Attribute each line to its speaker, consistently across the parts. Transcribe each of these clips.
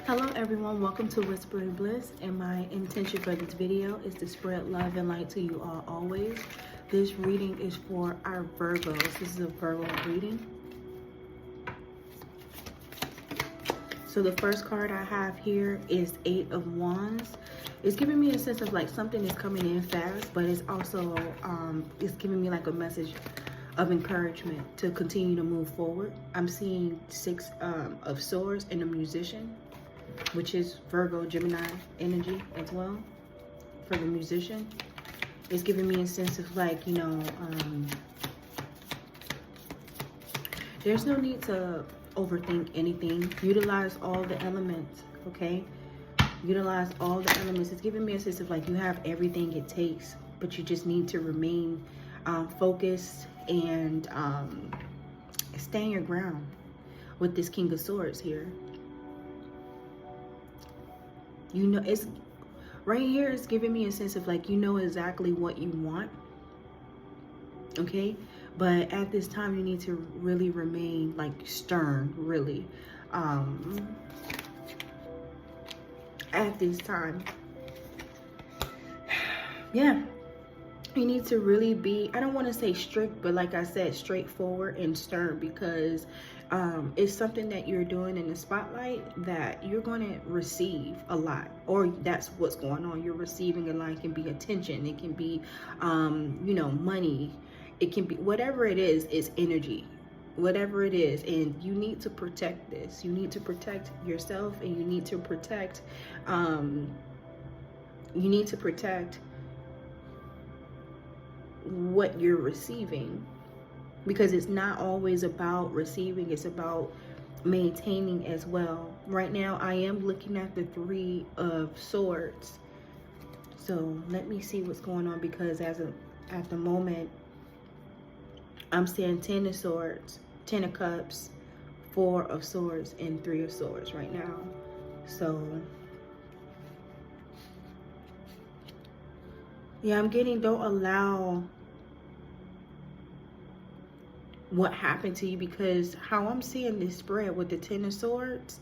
Speaker 1: Hello everyone, welcome to Whispering Bliss, and my intention for this video is to spread love and light to you all always. This reading is for our Virgos. This is a Virgo reading. So the first card I have here is 8 of Wands. It's giving me a sense of like something is coming in fast, but it's also it's giving me like a message of encouragement to continue to move forward. I'm seeing 6 of Swords and a Musician, which is Virgo, Gemini energy as well for the musician. It's giving me a sense of like, you know, there's no need to overthink anything. Utilize all the elements, okay? Utilize all the elements. It's giving me a sense of like you have everything it takes, but you just need to remain focused and stand your ground with this King of Swords here. You know, it's right here, it's giving me a sense of like you know exactly what you want, okay? But at this time you need to really remain like stern, really, at this time. Yeah, you need to really be, I don't want to say strict, but like I said, straightforward and stern, because it's something that you're doing in the spotlight that you're going to receive a lot, or that's what's going on. You're receiving a lot. It can be attention, it can be you know, money, it can be whatever it is. It's energy, whatever it is, and you need to protect this. You need to protect yourself, and you need to protect what you're receiving, because it's not always about receiving, it's about maintaining as well. Right now I am looking at the 3 of Swords, so let me see what's going on, because at the moment I'm seeing 10 of Swords, 10 of Cups, 4 of Swords, and 3 of Swords right now. So yeah, I'm getting, don't allow what happened to you, because how I'm seeing this spread with the 10 of Swords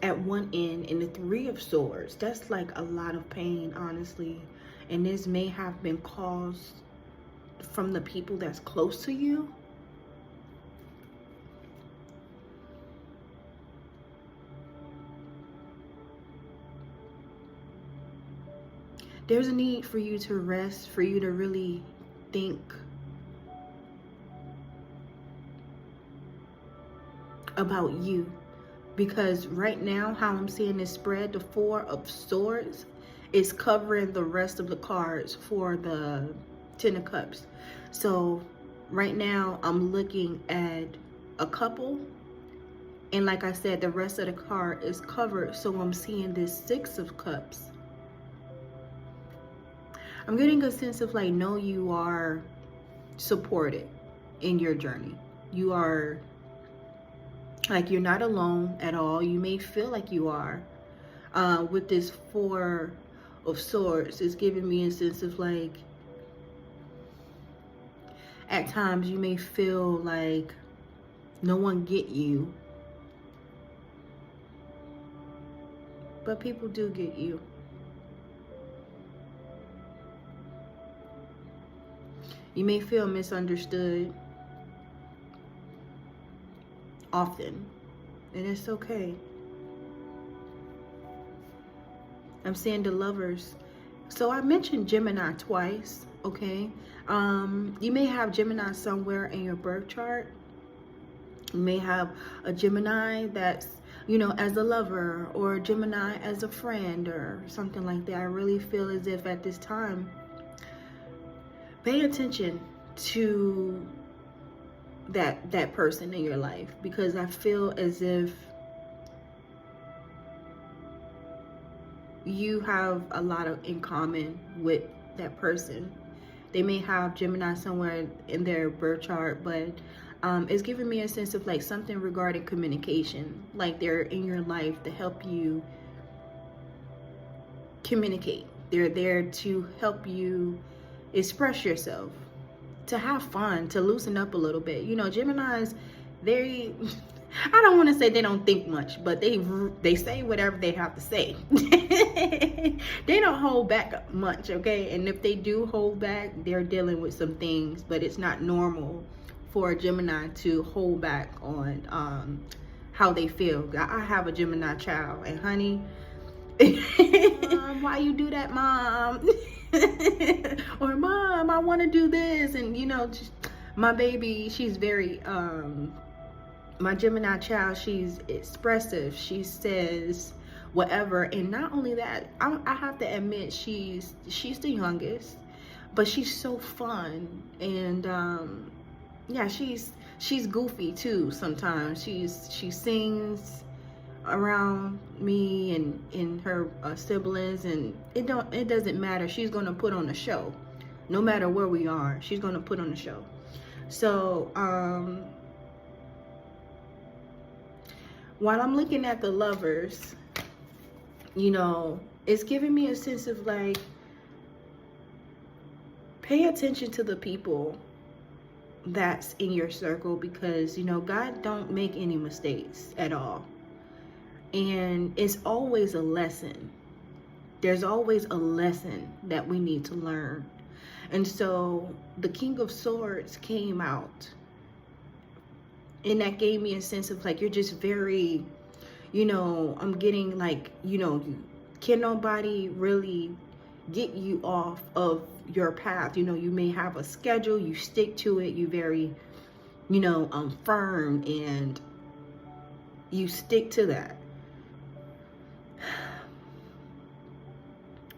Speaker 1: at one end and the 3 of Swords, that's like a lot of pain, honestly. And this may have been caused from the people that's close to you. There's a need for you to rest, for you to really think about you, because right now how I'm seeing this spread, the 4 of Swords is covering the rest of the cards for the 10 of Cups. So right now I'm looking at a couple, and like I said, the rest of the card is covered. So I'm seeing this 6 of Cups. I'm getting a sense of like, no, you are supported in your journey. You are like, you're not alone at all. You may feel like you are. With this 4 of Swords, it's giving me a sense of like, at times you may feel like no one get you, but people do get you. You may feel misunderstood often, and it's okay. I'm seeing the Lovers. So I mentioned Gemini twice, okay? You may have Gemini somewhere in your birth chart. You may have a Gemini that's, you know, as a lover, or a Gemini as a friend or something like that. I really feel as if at this time, pay attention to that person in your life, because I feel as if you have a lot in common with that person. They may have Gemini somewhere in their birth chart, but it's giving me a sense of like something regarding communication, like they're in your life to help you communicate. They're there to help you express yourself, to have fun, to loosen up a little bit. You know, Geminis, I don't want to say they don't think much, but they say whatever they have to say. They don't hold back much, okay? And if they do hold back, they're dealing with some things, but it's not normal for a Gemini to hold back on how they feel. I have a Gemini child, and honey, Mom, why you do that, Mom? Or Mom, I want to do this. And you know, just, my baby, she's very my Gemini child, she's expressive. She says whatever. And not only that, I have to admit, she's the youngest, but she's so fun. And yeah, she's goofy too sometimes. She sings around me and her siblings, and it doesn't matter. She's gonna put on a show. No matter where we are, she's gonna put on a show. So while I'm looking at the Lovers, you know, it's giving me a sense of like, pay attention to the people that's in your circle, because, you know, God don't make any mistakes at all. And it's always a lesson. There's always a lesson that we need to learn. And so the King of Swords came out, and that gave me a sense of like, you're just very, you know, I'm getting like, you know, can nobody really get you off of your path. You know, you may have a schedule, you stick to it, you very, you know, firm, and you stick to that.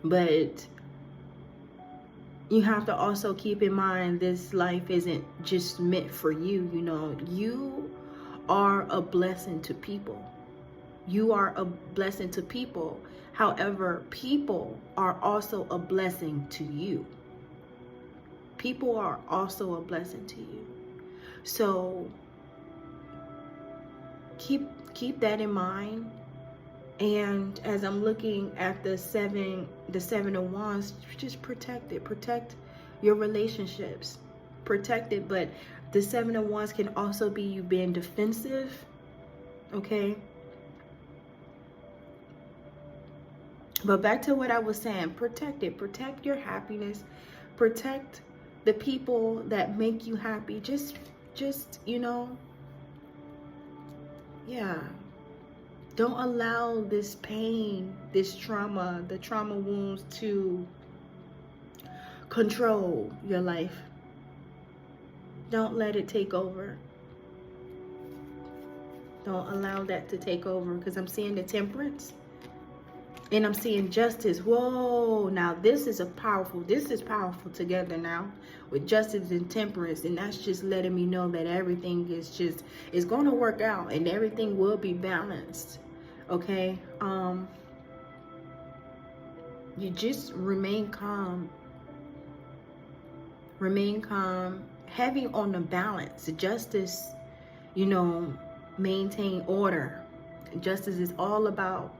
Speaker 1: But you have to also keep in mind, this life isn't just meant for you. You know, you are a blessing to people. You are a blessing to people. However, people are also a blessing to you. People are also a blessing to you. So keep that in mind. And as I'm looking at the seven of Wands, just protect it. Protect your relationships. Protect it. But the Seven of Wands can also be you being defensive. Okay. But back to what I was saying. Protect it. Protect your happiness. Protect the people that make you happy. Just, you know, yeah. Don't allow this pain, this trauma, the trauma wounds to control your life. Don't let it take over. Don't allow that to take over, because I'm seeing the Temperance and I'm seeing Justice. Whoa, now this is powerful together now with Justice and Temperance, and that's just letting me know that everything is going to work out and everything will be balanced. Okay, you just remain calm. Remain calm. Heavy on the balance. Justice, you know, maintain order. Justice is all about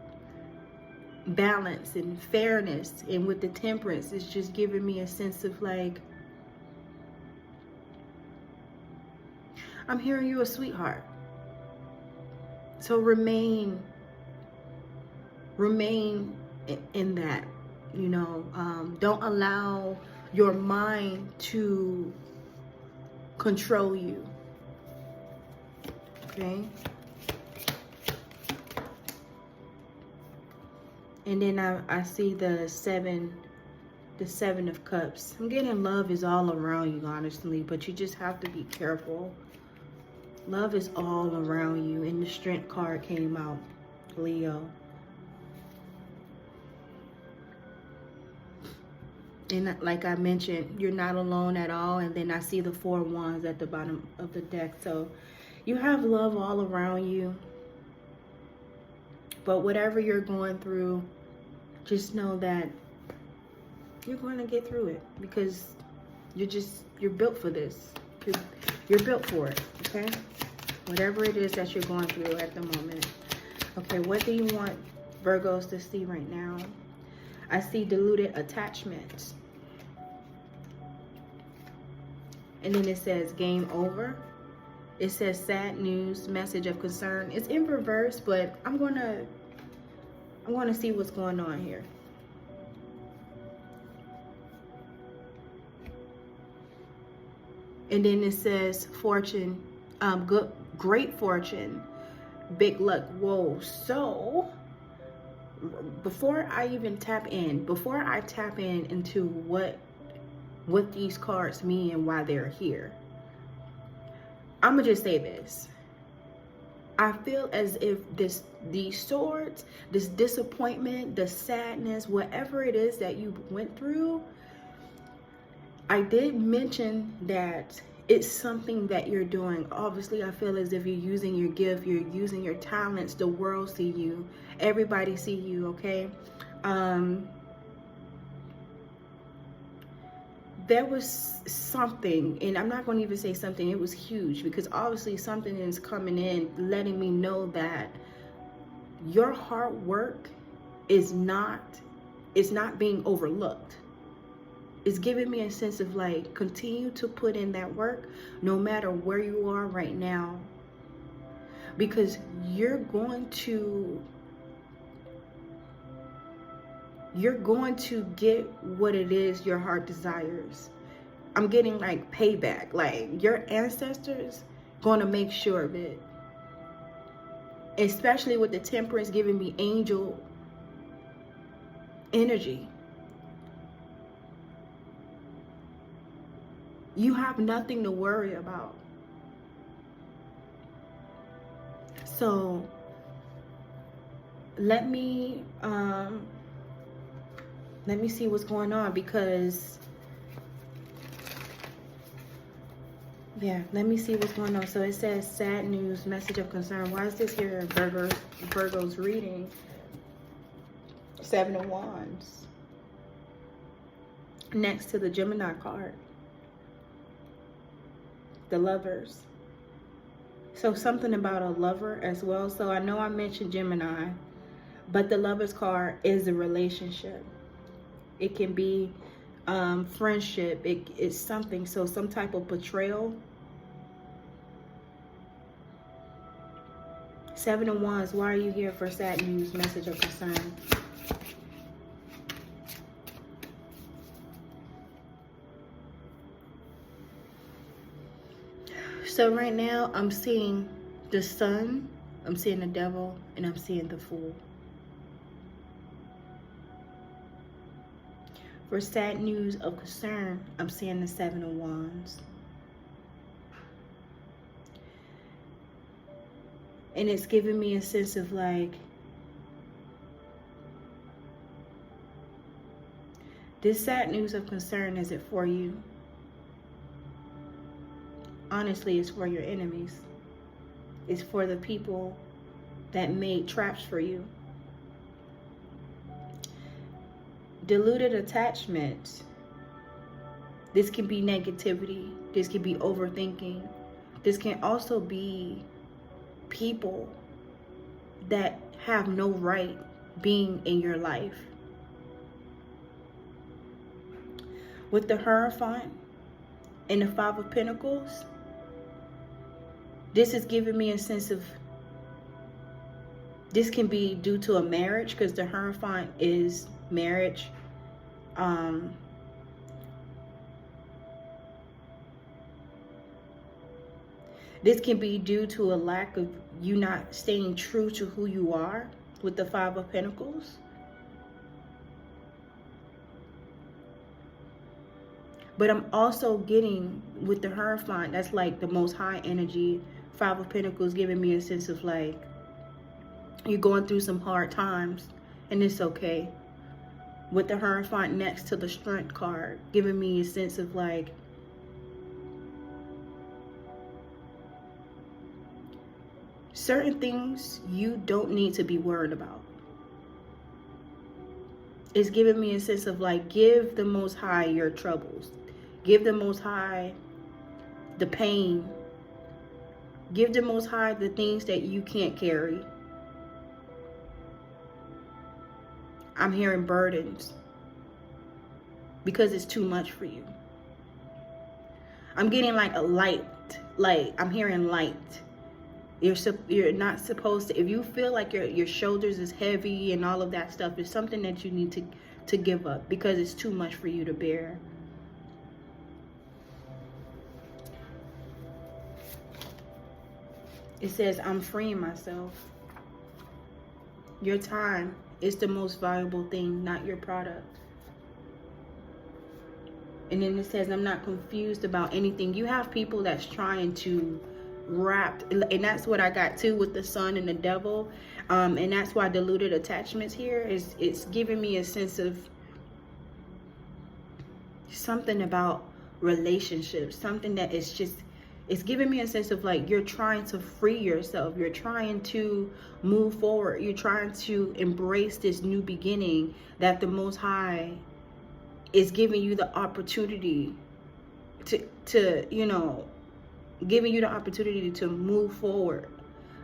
Speaker 1: balance and fairness. And with the Temperance, it's just giving me a sense of like, I'm hearing you a sweetheart. So remain in that, you know. Don't allow your mind to control you. Okay. And then I see the seven of Cups. I'm getting love is all around you, honestly, but you just have to be careful. Love is all around you. And the Strength card came out, Leo. And like I mentioned, you're not alone at all. And then I see the Four of Wands at the bottom of the deck. So you have love all around you. But whatever you're going through, just know that you're going to get through it, because you're built for this. You're built for it, okay? Whatever it is that you're going through at the moment. Okay, what do you want Virgos to see right now? I see diluted attachments. And then it says game over. It says sad news, message of concern. It's in reverse, but I'm gonna see what's going on here. And then it says fortune, great fortune, big luck. Whoa. So before I tap in into what these cards mean and why they're here, I'm gonna just say this. I feel as if these swords, this disappointment, the sadness, whatever it is that you went through, I did mention that it's something that you're doing. Obviously, I feel as if you're using your gift, you're using your talents. The world see you. Everybody see you, okay? There was something, and I'm not going to even say something, it was huge, because obviously something is coming in, letting me know that your hard work is not being overlooked. It's giving me a sense of like, continue to put in that work no matter where you are right now, because you're going to get what it is your heart desires. I'm getting like payback. Like your ancestors going to make sure of it. Especially with the Temperance giving me angel energy. You have nothing to worry about. So let me see what's going on, because let me see what's going on. So it says sad news, message of concern. Why is this here? Virgo's reading. 7 of Wands. Next to the Gemini card. The Lovers. So something about a lover as well. So I know I mentioned Gemini, but the Lovers card is a relationship. It can be friendship. It's something. So some type of betrayal. 7 of Wands. Why are you here for sad news, message of concern? So right now I'm seeing the Sun, I'm seeing the Devil, and I'm seeing the Fool. For sad news of concern, I'm seeing the 7 of Wands. And it's giving me a sense of like, this sad news of concern, is it for you? Honestly, it's for your enemies. It's for the people that made traps for you. Deluded attachment. This can be negativity. This can be overthinking. This can also be people that have no right being in your life. With the Hierophant and the 5 of Pentacles, this is giving me a sense of, this can be due to a marriage, because the Hierophant is marriage. This can be due to a lack of you not staying true to who you are with the 5 of Pentacles. But I'm also getting with the Hierophant, that's like the most high energy. 5 of Pentacles giving me a sense of like, you're going through some hard times and it's okay. With the Hierophant next to the Strength card, giving me a sense of like, certain things you don't need to be worried about. It's giving me a sense of like, give the Most High your troubles. Give the Most High the pain. Give the Most High the things that you can't carry. I'm hearing burdens because it's too much for you. I'm getting like a light. Like, I'm hearing light. You're not supposed to, if you feel like your shoulders is heavy and all of that stuff, it's something that you need to give up, because it's too much for you to bear. It says, I'm freeing myself. Your time is the most valuable thing, not your product. And then it says, I'm not confused about anything. You have people that's trying to wrap, and that's what I got too with the sun and the devil. And that's why diluted attachments here is, it's giving me a sense of something about relationships, something that is just, it's giving me a sense of like, you're trying to free yourself. You're trying to move forward. You're trying to embrace this new beginning that the Most High is giving you the opportunity to you know, giving you the opportunity to move forward.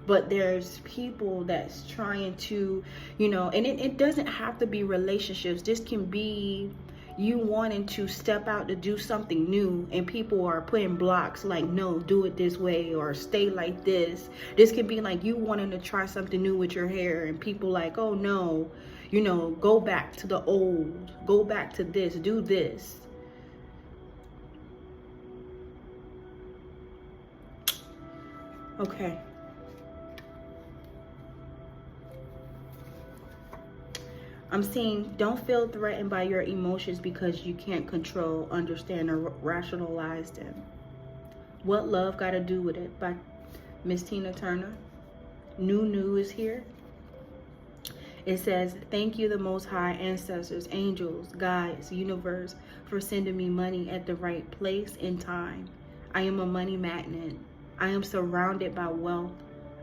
Speaker 1: But there's people that's trying to, you know, and it doesn't have to be relationships. This can be you wanting to step out to do something new, and people are putting blocks like, no, do it this way, or stay like this. This can be like you wanting to try something new with your hair, and people like, oh no, you know, go back to the old, go back to this, do this. Okay. I'm seeing, don't feel threatened by your emotions because you can't control, understand, or rationalize them. What Love Got to Do With It by Miss Tina Turner. New is here. It says, thank you, the Most High, ancestors, angels, guides, universe, for sending me money at the right place and time. I am a money magnet. I am surrounded by wealth.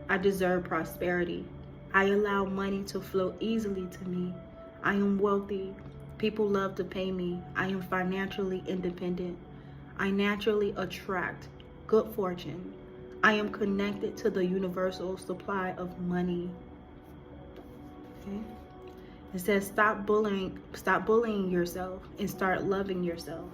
Speaker 1: I deserve prosperity. I allow money to flow easily to me. I am wealthy. People love to pay me. I am financially independent. I naturally attract good fortune. I am connected to the universal supply of money. Okay. It says, stop bullying yourself and start loving yourself.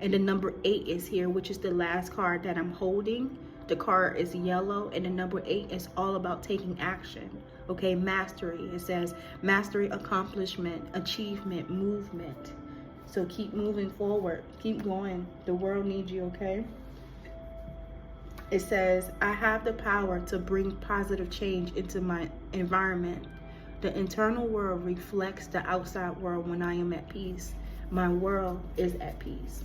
Speaker 1: And the number 8 is here, which is the last card that I'm holding. The card is yellow, and the number 8 is all about taking action. Okay, mastery. It says mastery, accomplishment, achievement, movement. So keep moving forward. Keep going. The world needs you, okay? It says, I have the power to bring positive change into my environment. The internal world reflects the outside world when I am at peace. My world is at peace.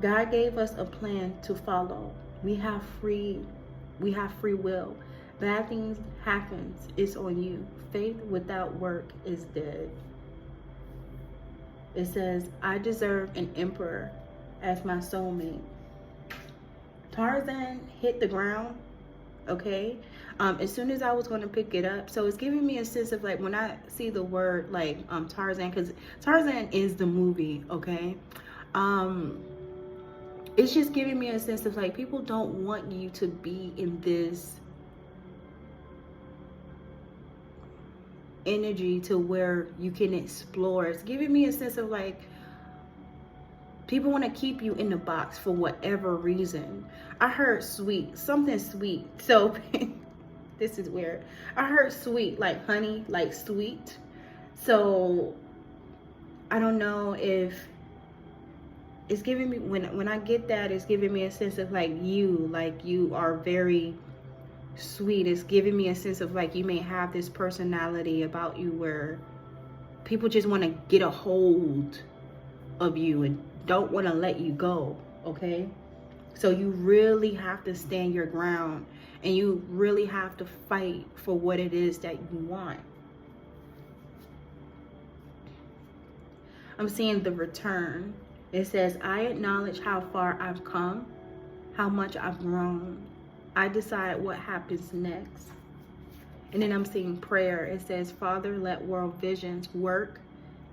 Speaker 1: God gave us a plan to follow. We have free will. Bad things happens, it's on you. Faith without work is dead. It says, I deserve an emperor as my soulmate. Tarzan hit the ground, okay? As soon as I was going to pick it up, so it's giving me a sense of like, when I see the word like Tarzan, because Tarzan is the movie, okay? It's just giving me a sense of like, people don't want you to be in this energy to where you can explore. It's giving me a sense of like, people want to keep you in the box for whatever reason. I heard sweet, something sweet. So this is weird. I heard sweet, like honey, like sweet. So I don't know if it's giving me, when I get that, it's giving me a sense of like you are very sweet. It's giving me a sense of like, you may have this personality about you where people just want to get a hold of you and don't want to let you go, okay? So you really have to stand your ground, and you really have to fight for what it is that you want. I'm seeing the return. It says, I acknowledge how far I've come, how much I've grown. I decide what happens next. And then I'm seeing prayer. It says, Father, let World Visions work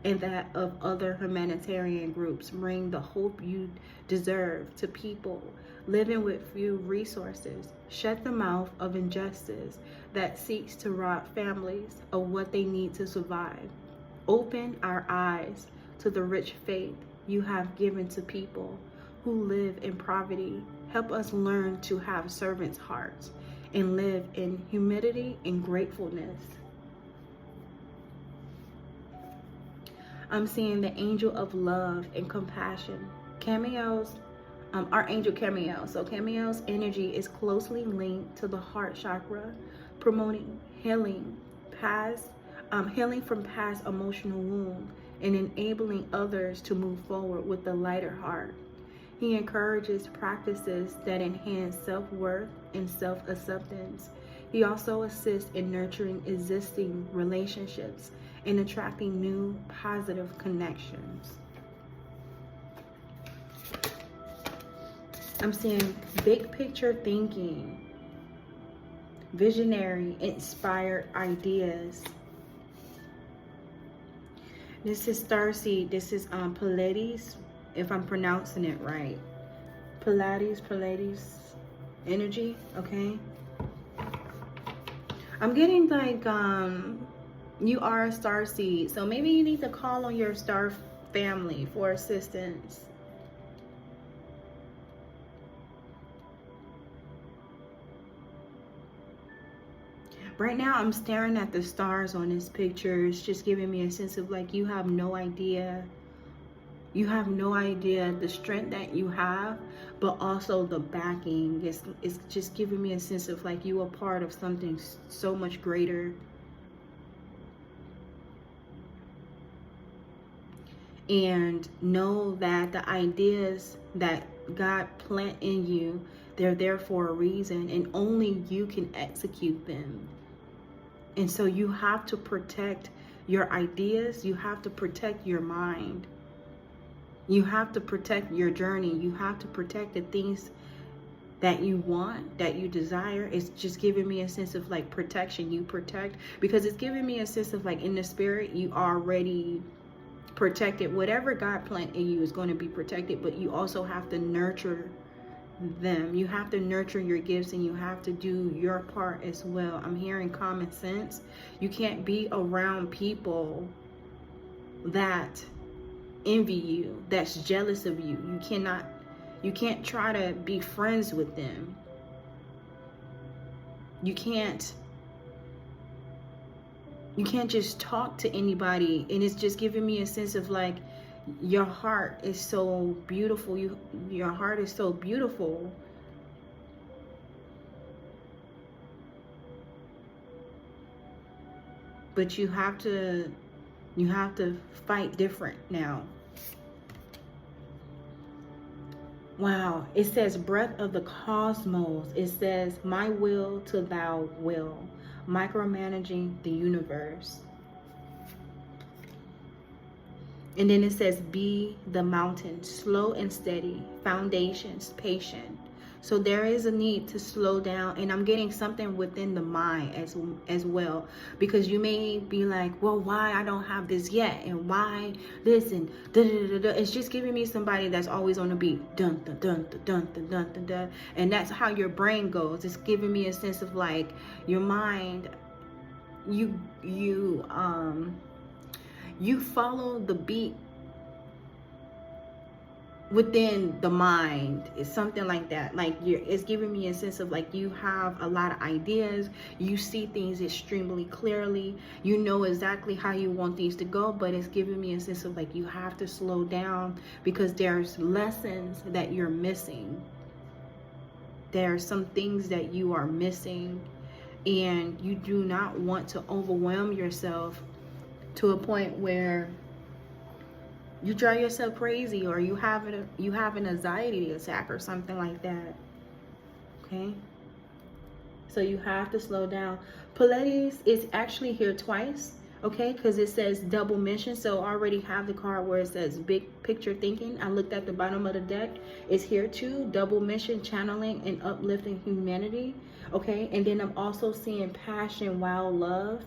Speaker 1: and that of other humanitarian groups. Bring the hope you deserve to people living with few resources. Shut the mouth of injustice that seeks to rob families of what they need to survive. Open our eyes to the rich faith you have given to people who live in poverty. Help us learn to have servants' hearts and live in humility and gratefulness. I'm seeing the angel of love and compassion. Cameos, Archangel Camiel. So Camiel's energy is closely linked to the heart chakra, promoting healing from past emotional wounds and enabling others to move forward with a lighter heart. He encourages practices that enhance self-worth and self-acceptance. He also assists in nurturing existing relationships and attracting new positive connections. I'm seeing big picture thinking, visionary, inspired ideas. This is Starseed. This is Pleiades, if I'm pronouncing it right. Pleiades energy, okay? I'm getting like you are a starseed, so maybe you need to call on your star family for assistance. Right now, I'm staring at the stars on this picture. It's just giving me a sense of like you have no idea. You have no idea the strength that you have, but also the backing. It's just giving me a sense of like you are part of something so much greater. And know that the ideas that God plant in you, they're there for a reason, and only you can execute them. And so you have to protect your ideas. You have to protect your mind. You have to protect your journey. You have to protect the things that you want, that you desire. It's just giving me a sense of like protection. You protect, because it's giving me a sense of like in the spirit, you already protected. Whatever God planted in you is going to be protected, but you also have to nurture them. You have to nurture your gifts, and you have to do your part as well. I'm hearing common sense. You can't be around people that envy you, that's jealous of you. You can't try to be friends with them. You can't just talk to anybody. And it's just giving me a sense of like your heart is so beautiful. Your heart is so beautiful. But you have to fight different now. Wow, it says breath of the cosmos. It says my will to thou will, micromanaging the universe. And then it says be the mountain, slow and steady, foundations, patient. So there is a need to slow down, and I'm getting something within the mind as well, because you may be like, well, why I don't have this yet, and why this, and da da da da. It's just giving me somebody that's always on the beat, dun dun dun dun dun dun dun dun, and that's how your brain goes. It's giving me a sense of like your mind, you follow the beat within the mind. It's something like that. Like it's giving me a sense of like you have a lot of ideas, you see things extremely clearly, you know exactly how you want these to go, but it's giving me a sense of like you have to slow down, because there's lessons that you're missing. There are some things that you are missing, and you do not want to overwhelm yourself to a point where you drive yourself crazy, or you have an anxiety attack or something like that. Okay, so you have to slow down. Pleiades is actually here twice, okay, because it says double mission. So I already have the card where it says big picture thinking. I looked at the bottom of the deck. It's here too, double mission, channeling and uplifting humanity. Okay, and then I'm also seeing passion, wild love.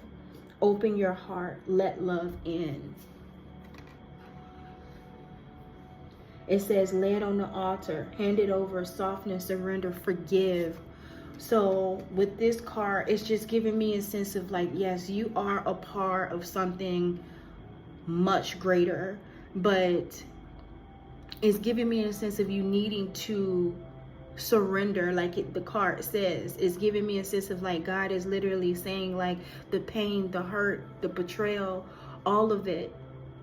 Speaker 1: Open your heart, let love in. It says lay it on the altar, hand it over, softness, surrender, forgive. So with this card, it's just giving me a sense of like, yes, you are a part of something much greater. but it's giving me a sense of you needing to surrender, like the card says. It's giving me a sense of like God is literally saying, like, the pain, the hurt, the betrayal, all of it,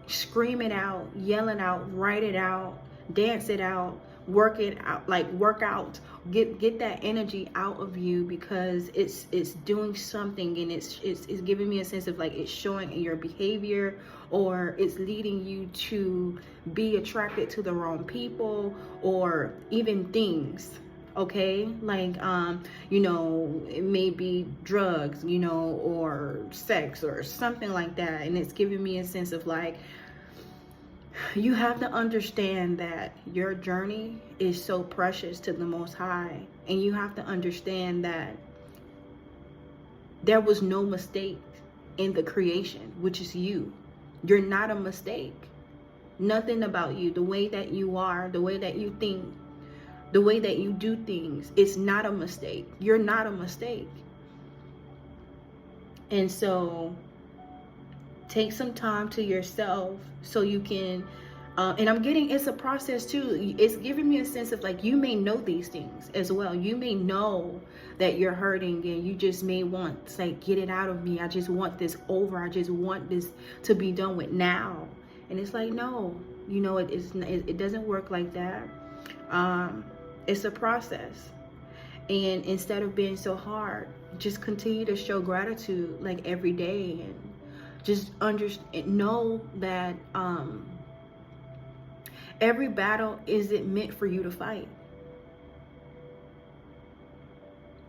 Speaker 1: scream it out, yell it out, write it out, dance it out, work it out, like work out, get that energy out of you, because it's doing something, and it's giving me a sense of like it's showing in your behavior, or it's leading you to be attracted to the wrong people or even things. Okay, like you know, it may be drugs, you know, or sex or something like that. And it's giving me a sense of like, you have to understand that your journey is so precious to the Most High, and you have to understand that there was no mistake in the creation, which is you. You're not a mistake. Nothing about you, the way that you are, the way that you think, the way that you do things, it's not a mistake. You're not a mistake. And so take some time to yourself so you can, and I'm getting, it's a process too. It's giving me a sense of like, you may know these things as well. You may know that you're hurting, and you just may want to like, get it out of me. I just want this over. I just want this to be done with now. And it's like, no, you know, it doesn't work like that. It's a process. And instead of being so hard, just continue to show gratitude like every day, and just know that every battle isn't meant for you to fight.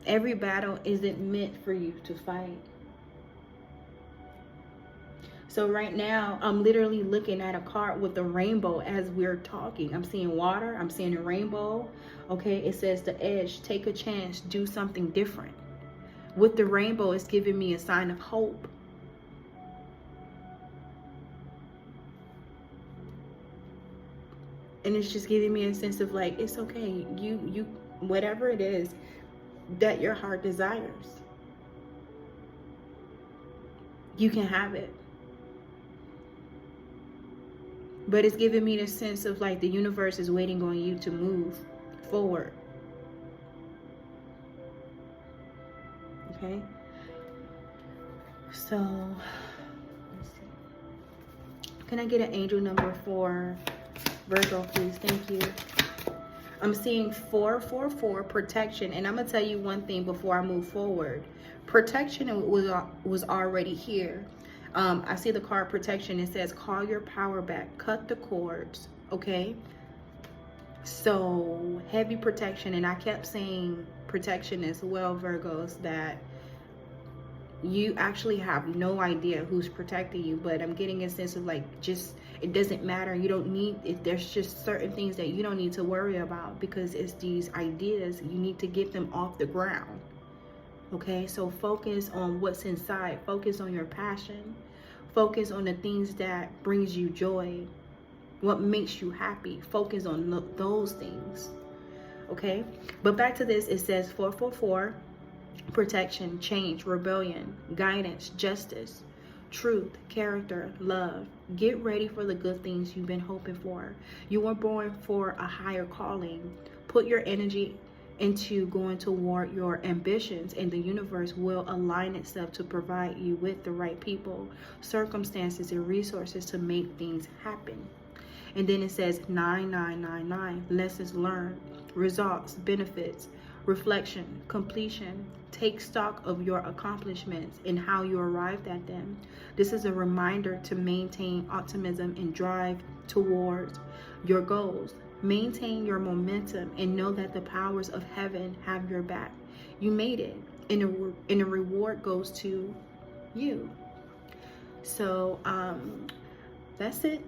Speaker 1: Every battle isn't meant for you to fight. So right now, I'm literally looking at a card with a rainbow as we're talking. I'm seeing water. I'm seeing a rainbow. Okay, it says the edge. Take a chance. Do something different. With the rainbow, it's giving me a sign of hope. And it's just giving me a sense of like, it's okay. You, whatever it is that your heart desires, you can have it. But it's giving me the sense of like the universe is waiting on you to move forward. Okay. So, let's see. Can I get an angel number for Virgo, please? Thank you. I'm seeing 444, protection. And I'm going to tell you one thing before I move forward. Protection was already here. I see the card protection. It says, call your power back. Cut the cords. Okay. So heavy protection. And I kept saying protection as well, Virgos, that you actually have no idea who's protecting you. But I'm getting a sense of like, just, it doesn't matter. You don't need, there's just certain things that you don't need to worry about, because it's these ideas. You need to get them off the ground. Okay, so focus on what's inside. Focus on your passion. Focus on the things that brings you joy. What makes you happy. Focus on those things. Okay, but back to this. It says 444, protection, change, rebellion, guidance, justice, truth, character, love. Get ready for the good things you've been hoping for. You were born for a higher calling. Put your energy into going toward your ambitions, and the universe will align itself to provide you with the right people, circumstances, and resources to make things happen. And then it says 9999, lessons learned, results, benefits, reflection, completion. Take stock of your accomplishments and how you arrived at them. This is a reminder to maintain optimism and drive towards your goals. Maintain your momentum and know that the powers of heaven have your back. You made it, and a reward goes to you. So that's it.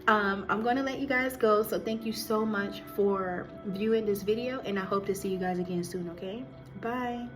Speaker 1: I'm going to let you guys go. So thank you so much for viewing this video, and I hope to see you guys again soon. Okay, bye.